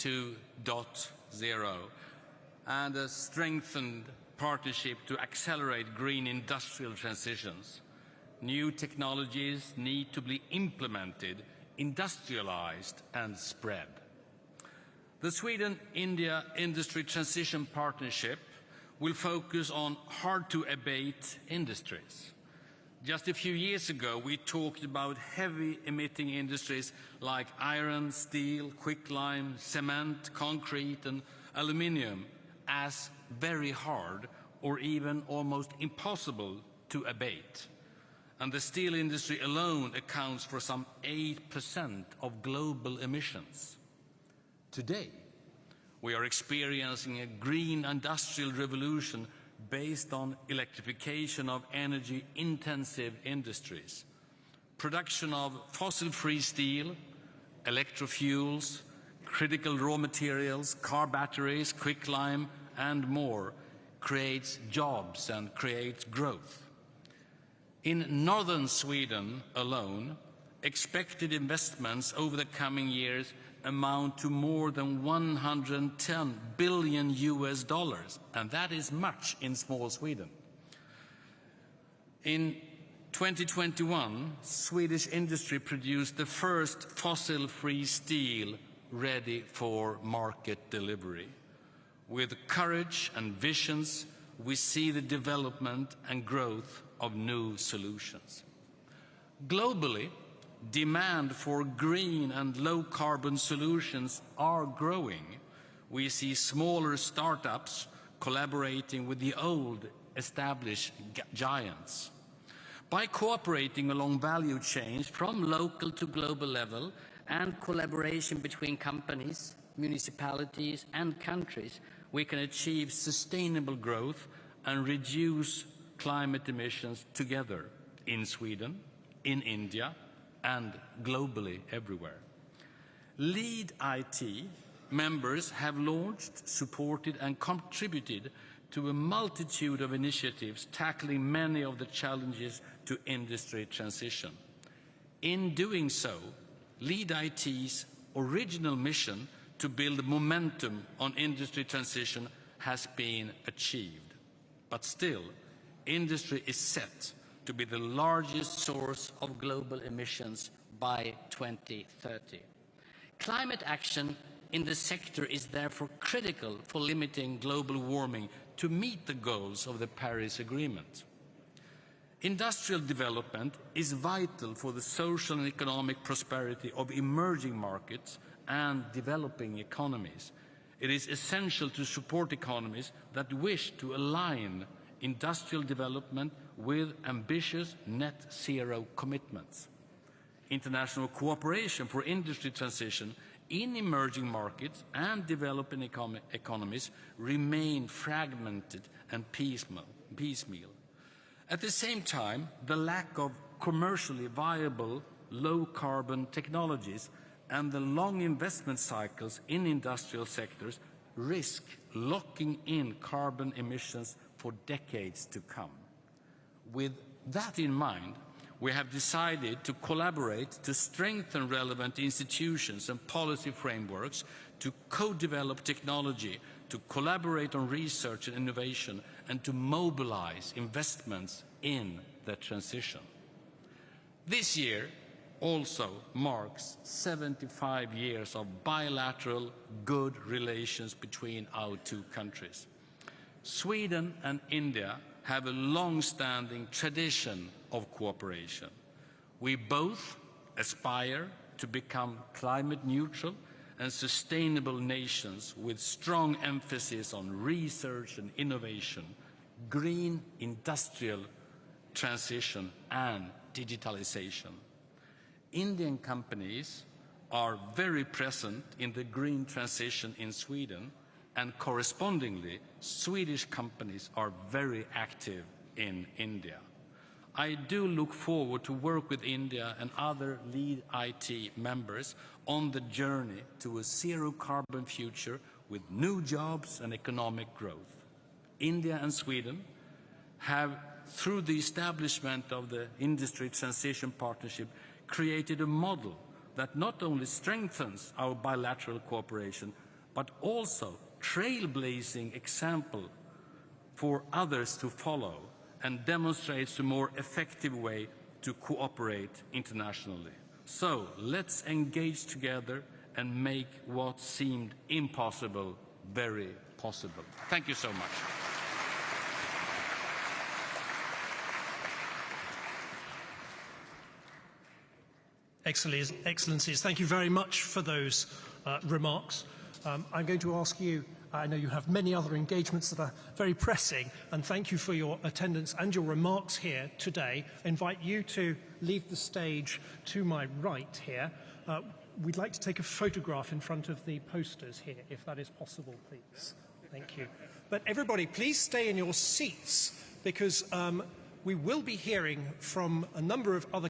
2.0 and a strengthened partnership to accelerate green industrial transitions. New technologies need to be implemented, industrialized and spread. The Sweden-India Industry Transition Partnership will focus on hard-to-abate industries. Just a few years ago, we talked about heavy-emitting industries like iron, steel, quicklime, cement, concrete and aluminium as very hard or even almost impossible to abate. And the steel industry alone accounts for some 8% of global emissions. Today, we are experiencing a green industrial revolution based on electrification of energy-intensive industries, production of fossil-free steel, electrofuels, critical raw materials, car batteries, quicklime, and more creates jobs and creates growth. In northern Sweden alone, expected investments over the coming years amount to more than 110 billion US dollars, and that is much in small Sweden. In 2021, Swedish industry produced the first fossil-free steel ready for market delivery. With courage and visions, we see the development and growth of new solutions. Globally, demand for green and low-carbon solutions are growing. We see smaller startups collaborating with the old established giants. By cooperating along value chains from local to global level and collaboration between companies, municipalities and countries, we can achieve sustainable growth and reduce climate emissions together in Sweden, in India, and globally everywhere. LeadIT members have launched, supported and contributed to a multitude of initiatives tackling many of the challenges to industry transition. In doing so, LeadIT's original mission to build momentum on industry transition has been achieved. But still, industry is set to be the largest source of global emissions by 2030. Climate action in the sector is therefore critical for limiting global warming to meet the goals of the Paris Agreement. Industrial development is vital for the social and economic prosperity of emerging markets and developing economies. It is essential to support economies that wish to align industrial development with ambitious net zero commitments. International cooperation for industry transition in emerging markets and developing economies remain fragmented and piecemeal. At the same time, the lack of commercially viable low-carbon technologies and the long investment cycles in industrial sectors risk locking in carbon emissions for decades to come. With that in mind, we have decided to collaborate to strengthen relevant institutions and policy frameworks, to co-develop technology, to collaborate on research and innovation, and to mobilize investments in the transition. This year also marks 75 years of bilateral good relations between our two countries. Sweden and India have a long-standing tradition of cooperation. We both aspire to become climate neutral and sustainable nations with strong emphasis on research and innovation, green industrial transition and digitalization. Indian companies are very present in the green transition in Sweden, and correspondingly, Swedish companies are very active in India. I do look forward to work with India and other LeadIT members on the journey to a zero-carbon future with new jobs and economic growth. India and Sweden have, through the establishment of the Industry Transition Partnership, created a model that not only strengthens our bilateral cooperation, but also trailblazing example for others to follow and demonstrates a more effective way to cooperate internationally. So let's engage together and make what seemed impossible very possible. Thank you so much. Excellencies, thank you very much for those remarks. I'm going to ask you, I know you have many other engagements that are very pressing, and thank you for your attendance and your remarks here today. I invite you to leave the stage to my right here. We'd like to take a photograph in front of the posters here, if that is possible, please. Thank you. But everybody, please stay in your seats, because we will be hearing from a number of other